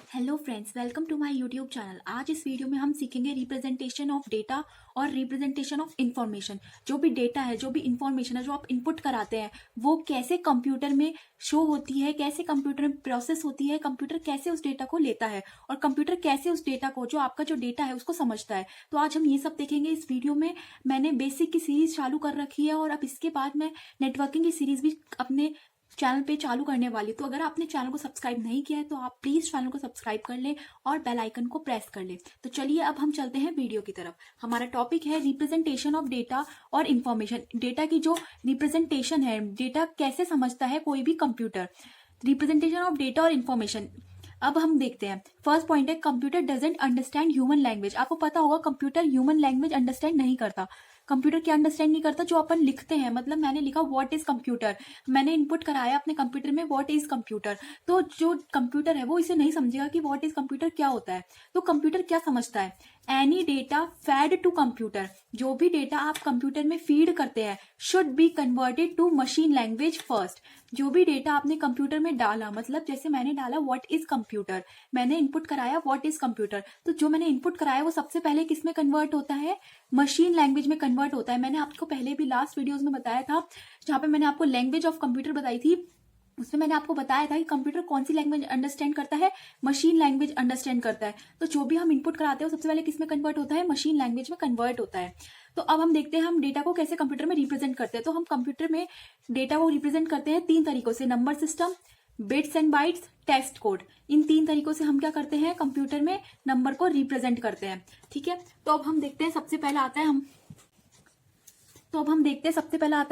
Hello friends, welcome to my YouTube channel. आज इस video में हम सीखेंगे रिप्रेजेंटेशन ऑफ डेटा और रिप्रेजेंटेशन ऑफ इंफॉर्मेशन। जो भी डेटा है, जो भी इंफॉर्मेशन है, जो आप इनपुट कराते हैं, वो कैसे कंप्यूटर में शो होती है, कैसे कंप्यूटर में प्रोसेस होती है, कंप्यूटर कैसे उस डेटा को लेता है और कंप्यूटर कैसे उस डेटा को, जो आपका जो डेटा है, उसको समझता है। तो आज हम ये सब देखेंगे इस वीडियो में। मैंने बेसिक की सीरीज चालू कर रखी है और अब इसके बाद मैं नेटवर्किंग की सीरीज भी अपने चैनल पे चालू करने वाली। तो अगर आपने चैनल को सब्सक्राइब नहीं किया है तो आप प्लीज चैनल को सब्सक्राइब कर लें और बेल आइकन को प्रेस कर लें। तो चलिए अब हम चलते हैं वीडियो की तरफ। हमारा टॉपिक है रिप्रेजेंटेशन ऑफ डेटा और इंफॉर्मेशन। डेटा की जो रिप्रेजेंटेशन है, डेटा कैसे समझता है कोई भी कंप्यूटर। रिप्रेजेंटेशन ऑफ डेटा और इंफॉर्मेशन। अब हम देखते हैं। फर्स्ट पॉइंट है, computer doesn't understand human language. आपको पता होगा कंप्यूटर ह्यूमन लैंग्वेज अंडरस्टैंड नहीं करता। कंप्यूटर क्या अंडरस्टैंड नहीं करता? जो अपन लिखते हैं। मतलब मैंने लिखा व्हाट इज कंप्यूटर, मैंने इनपुट कराया अपने कंप्यूटर में व्हाट इज कंप्यूटर, तो जो कंप्यूटर है वो इसे नहीं समझेगा कि व्हाट इज कंप्यूटर क्या होता है। तो कंप्यूटर क्या समझता है? Any data fed to computer. जो भी डेटा आप कंप्यूटर में फीड करते हैं should be converted to machine language first. जो भी डेटा आपने कंप्यूटर में डाला, मतलब जैसे मैंने डाला व्हाट इज कंप्यूटर, मैंने इनपुट कराया व्हाट इज कंप्यूटर, तो जो मैंने इनपुट कराया वो सबसे पहले किस में कन्वर्ट होता है? मशीन लैंग्वेज में कन्वर्ट होता है। मैंने आपको पहले भी लास्ट वीडियोस में बताया था, जहां पे मैंने आपको लैंग्वेज ऑफ कंप्यूटर बताई थी। उसमें मैंने आपको बताया था कि कंप्यूटर कौन सी लैंग्वेज अंडरस्टैंड करता है? मशीन लैंग्वेज अंडरस्टैंड करता है। तो जो भी हम इनपुट कराते हैं वो सबसे पहले किस में कन्वर्ट होता है? मशीन लैंग्वेज में कन्वर्ट होता है। तो अब हम देखते हैं हम डेटा को कैसे कंप्यूटर में रिप्रेजेंट करते हैं। तो हम कंप्यूटर में डेटा को रिप्रेजेंट करते हैं तीन तरीकों से। Number system, bits and bytes, text code. इन तीन तरीकों से हम क्या करते हैं? कंप्यूटर में नंबर को रिप्रेजेंट करते हैं। ठीक है, तो अब हम देखते हैं सबसे पहला आता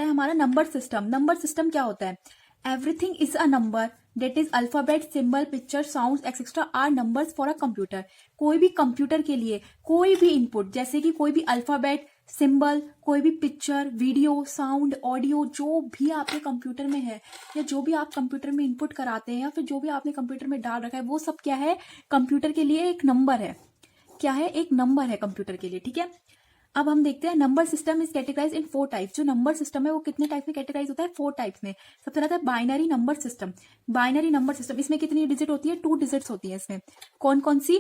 है हमारा नंबर सिस्टम। नंबर सिस्टम क्या होता है? Everything is a number, date is alphabet, symbol, picture, sound etcetera are numbers for a computer. कोई भी कंप्यूटर के लिए कोई भी इनपुट, जैसे कि कोई भी अल्फाबेट, सिंबल, कोई भी पिक्चर, वीडियो, साउंड, ऑडियो, जो भी आपके कंप्यूटर में है या जो भी आप कंप्यूटर में इनपुट कराते हैं या फिर जो भी आपने कंप्यूटर में डाल रखा है, वो सब क्या है? कंप्यूटर के लिए एक नंबर है। क्या है? एक नंबर है कंप्यूटर के लिए। ठीक है, अब हम देखते हैं number system is categorise in 4 types. जो नंबर सिस्टम है वो कितने टाइप में कैटेगराइज होता है? 4 टाइप्स में। सबसे पहला है binary number system. Binary number system, इसमें कितनी डिजिट होती है? 2 डिजिट्स होती है इसमें। कौन कौन सी?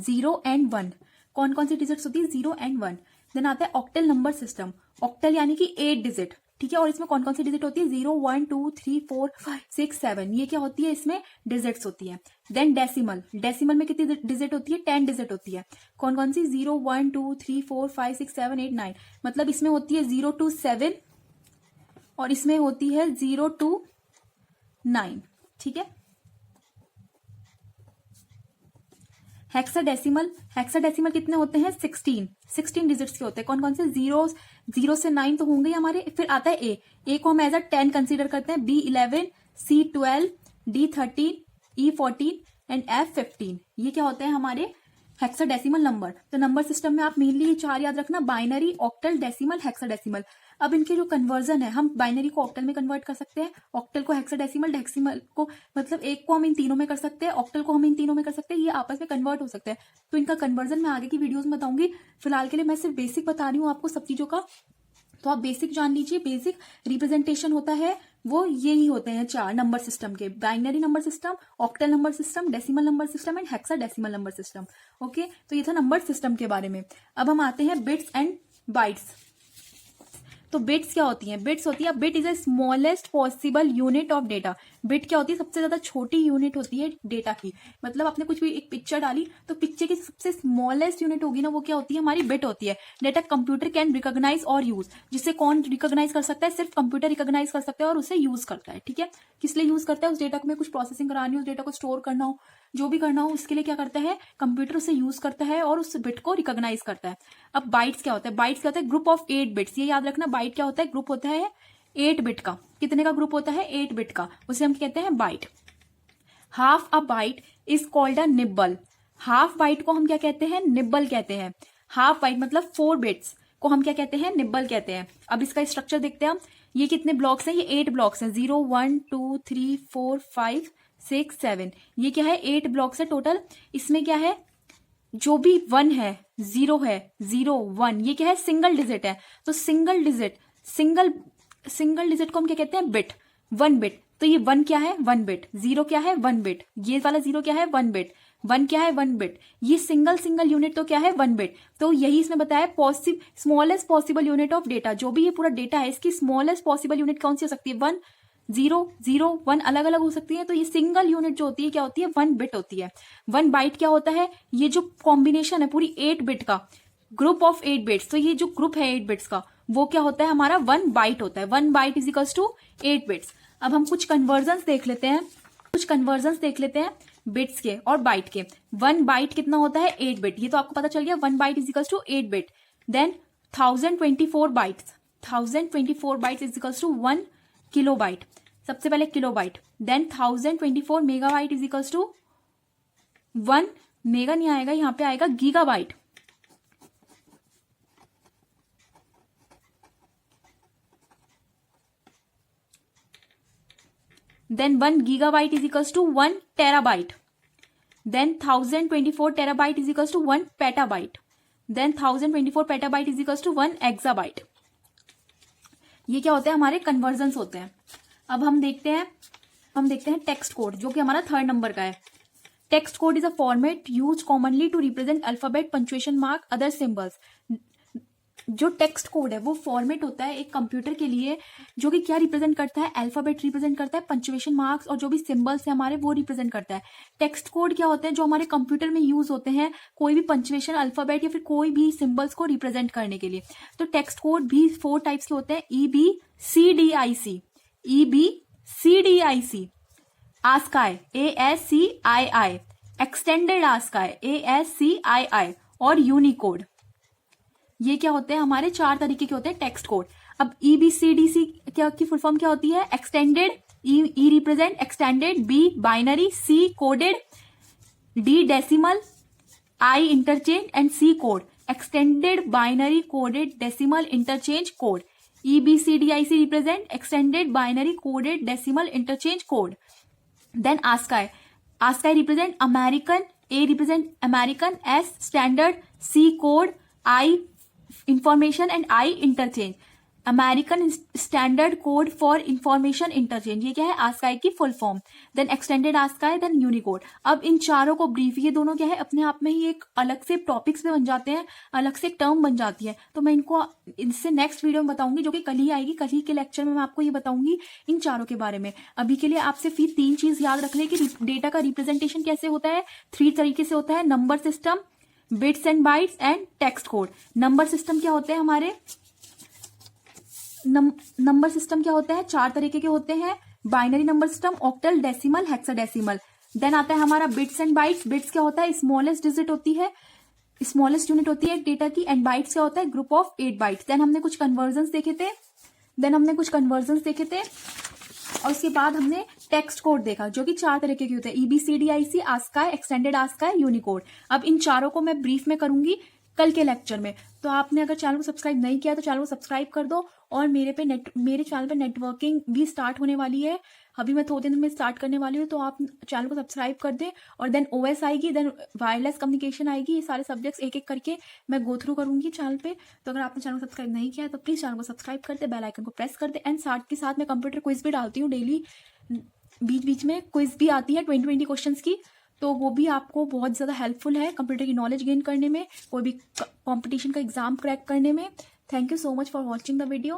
0 एंड 1। कौन कौन सी डिजिट्स होती है? 0 एंड 1। देन आता है ऑक्टल नंबर सिस्टम। ऑक्टल यानी कि 8 डिजिट। ठीक है, और इसमें कौन कौन सी डिजिट होती है? 0 1 2 3 4 5 6 7। ये क्या होती है? इसमें डिजिट्स होती है। Then decimal. डेसिमल में कितनी डिजिट होती है? 10 डिजिट होती है। कौन कौन सी? 0 1 2 3 4 5 6 7 8 9। मतलब इसमें होती है 0 to 7 और इसमें होती है 0 to 9। ठीक है, हेक्साडेसिमल। हेक्साडेसिमल कितने होते हैं? 16 डिजिट्स के होते हैं। कौन कौन से? 0 से 9 तो होंगे हमारे। फिर आता है ए को हम एज अ 10 कंसीडर करते हैं। B11, C12, D13, E14 and F15। ये क्या होते हैं हमारे? Hexadecimal number. तो नंबर सिस्टम में आप मेनली 4 याद रखना, बाइनरी, ऑक्टल, डेसिमल, हेक्साडेसिमल। अब इनके जो कन्वर्जन है, हम बाइनरी को ऑक्टल में कन्वर्ट कर सकते हैं, ऑक्टल को हेक्साडेसिमल, डेसिमल को, मतलब एक को हम इन तीनों में कर सकते हैं, ऑक्टल को हम इन तीनों में कर सकते हैं। ये आपस में कन्वर्ट हो सकते हैं। तो इनका कन्वर्जन मैं आगे की वीडियोस में बताऊंगी। फिलहाल के लिए मैं सिर्फ बेसिक बता रही हूँ आपको सब चीजों का। तो आप बेसिक जान लीजिए। बेसिक रिप्रेजेंटेशन होता है वो यही होते हैं 4 नंबर सिस्टम के: binary number system, octal number system, decimal number system and hexadecimal number system. Okay, तो ये था नंबर सिस्टम के बारे में। अब हम आते हैं बिट्स एंड बाइट्स। तो बिट्स क्या होती हैं? बिट्स होती है, bit is a smallest possible unit of data. Bit क्या होती है? सबसे ज्यादा छोटी यूनिट होती है डेटा की। मतलब आपने कुछ भी एक पिक्चर डाली तो पिक्चर की सबसे स्मॉलेस्ट यूनिट होगी ना, वो क्या होती है? हमारी बिट होती है। डेटा कंप्यूटर कैन रिकॉग्नाइज और यूज। जिसे कौन रिकॉग्नाइज कर सकता है? सिर्फ कंप्यूटर रिकॉग्नाइज कर सकता है और उसे यूज करता है। ठीक है, किस लिए यूज करता है? उस डेटा को में कुछ प्रोसेसिंग करानी हो, उस डेटा को स्टोर करना हो, जो भी करना हो, उसके लिए क्या करता है? कंप्यूटर उसे यूज करता है और उस बिट को रिकॉग्नाइज करता है। अब बाइट्स क्या होता है? बाइट्स क्या होता है? Group of 8 bits. ये याद रखना, बाइट क्या होता है? ग्रुप होता है 8 बिट का। कितने का ग्रुप होता है? 8 बिट का। उसे हम कहते हैं byte. Half a byte is called a nibble. Half byte को हम क्या कहते हैं? निब्बल कहते हैं। हाफ बाइट मतलब 4 बिट्स को हम क्या कहते हैं? निब्बल कहते हैं। अब इसका स्ट्रक्चर देखते हैं हम। ये कितने ब्लॉक्स हैं? ये 8 ब्लॉक्स हैं। 0 1 2 3 4 5 6 7। ये क्या है? 8 ब्लॉक्स है टोटल। इसमें क्या है? जो भी 1 है, 0 है, 0 1, ये क्या है? सिंगल डिजिट है। तो सिंगल डिजिट को हम क्या कहते हैं? बिट। 1 बिट। तो ये 1 क्या है, 1 बिट, 0 क्या है, 1 बिट, ये वाला 0 क्या है, 1 बिट, 1 क्या है, 1 बिट, ये सिंगल यूनिट तो क्या है, 1 बिट। तो यही इसमें बताया smallest possible unit of data, जो भी ये पूरा डेटा है इसकी स्मॉलेस्ट पॉसिबल यूनिट कौन सी हो सकती है, 1, 0, 0, 1 अलग अलग हो सकती है। तो ये सिंगल यूनिट जो होती है क्या होती है, 1 बिट होती है। 1 बाइट क्या होता है, ये जो कॉम्बिनेशन है पूरी 8 बिट का, ग्रुप ऑफ 8 बिट्स, तो ये जो ग्रुप है 8 बिट्स का वो क्या होता है हमारा, 1 बाइट होता है। 1 byte is equals to 8 bits. अब हम कुछ कन्वर्जन्स देख लेते हैं, बिट्स के और बाइट के। 1 बाइट कितना होता है, 8 बिट, ये तो आपको पता चल गया, 1 byte is equals to 8 bit. Then 1024 bytes is equals to 1 kilobyte, सबसे पहले kilobyte. Then 1024 megabyte is equals to 1 mega नहीं आएगा, यहां पे आएगा gigabyte. Then 1 gigabyte is equals to 1 terabyte. Then 1024 terabyte is equals to 1 petabyte. Then 1024 petabyte is equals to 1 exabyte. ये क्या होते हैं, हमारे कन्वर्जन्स होते हैं। अब हम देखते हैं टेक्स्ट कोड, जो कि हमारा 3rd नंबर का है। Text code is a format use commonly to represent alphabet, punctuation mark, other symbols. जो टेक्स्ट कोड है वो फॉर्मेट होता है एक कंप्यूटर के लिए, जो कि क्या रिप्रेजेंट करता है, अल्फाबेट रिप्रेजेंट करता है, पंक्चुएशन मार्क्स और जो भी सिंबल्स है हमारे वो रिप्रेजेंट करता है। टेक्स्ट कोड क्या होते हैं, जो हमारे कंप्यूटर में यूज होते हैं कोई भी पंक्चुएशन, अल्फाबेट या फिर कोई भी सिंबल्स को रिप्रेजेंट करने के लिए। तो टेक्स्ट कोड भी 4 टाइप्स के होते हैं, EBCDIC, ASCII, ASCII, extended ASCII, ASCII और यूनिकोड। ये क्या होते हैं, हमारे 4 तरीके के होते हैं टेक्स्ट कोड। अब EBCDC क्या की फुल फॉर्म क्या होती है, extended, E represent extended, B binary, C coded, D decimal, I interchange and C code. Extended binary coded decimal interchange code. EBCDIC represent extended binary coded decimal interchange code. Then ASCII represent American, A represent American, S standard, C code, I information and I interchange. American standard code for information interchange, ये क्या है, ASCII की full form. Then extended ASCII, then Unicode. अब इन चारों को brief, ये दोनों क्या है अपने आप में ही एक अलग से टॉपिक्स में बन जाते हैं, अलग से टर्म बन जाती है। तो मैं इनको इससे नेक्स्ट वीडियो में बताऊंगी, जो कि कल ही आएगी, कल ही के लेक्चर में मैं आपको ये बताऊंगी इन चारों के बारे में। अभी के लिए आपसे फिर 3 चीज याद रख ले कि डेटा का रिप्रेजेंटेशन कैसे होता है, 3 तरीके से होता है, number system, bits and bytes and text code. Number system क्या होते हैं हमारे, नंबर सिस्टम क्या होता है, 4 तरीके के होते हैं, binary number system, octal, decimal, hexadecimal. Then आता है हमारा बिट्स एंड बाइट्स। बिट्स क्या होता है, स्मॉलेस्ट डिजिट होती है, स्मॉलेस्ट यूनिट होती है डेटा की। एंड बाइट्स क्या होता है, ग्रुप ऑफ 8 बाइट्स। देन हमने कुछ कन्वर्जन्स देखे थे और उसके बाद हमने टेक्स्ट कोड देखा, जो कि 4 तरीके के होते हैं, EBCDIC, ASCII, extended ASCII, Unicode. अब इन चारों को मैं ब्रीफ में करूंगी कल के लेक्चर में। तो आपने अगर चैनल को सब्सक्राइब नहीं किया तो चैनल को सब्सक्राइब कर दो। और मेरे चैनल पे नेटवर्किंग भी स्टार्ट होने वाली है, अभी मैं थोड़े दिन में स्टार्ट करने वाली हूँ, तो आप चैनल को सब्सक्राइब कर दें। और देन OS आएगी, देन वायरलेस कम्युनिकेशन आएगी, ये सारे सब्जेक्ट्स एक एक करके मैं गो थ्रू करूंगी चैनल पे। तो अगर आपने चैनल को सब्सक्राइब नहीं किया तो प्लीज चैनल को सब्सक्राइब कर दे, बेल आइकन को प्रेस कर दे। एंड साथ के साथ मैं कंप्यूटर क्विज भी डालती हूँ डेली, बीच में क्विज भी आती है 20 क्वेश्चन की, तो वो भी आपको बहुत ज्यादा हेल्पफुल है कंप्यूटर की नॉलेज गेन करने में, कोई भी कॉम्पिटिशन का एग्जाम क्रैक करने में। Thank you so much for watching the video.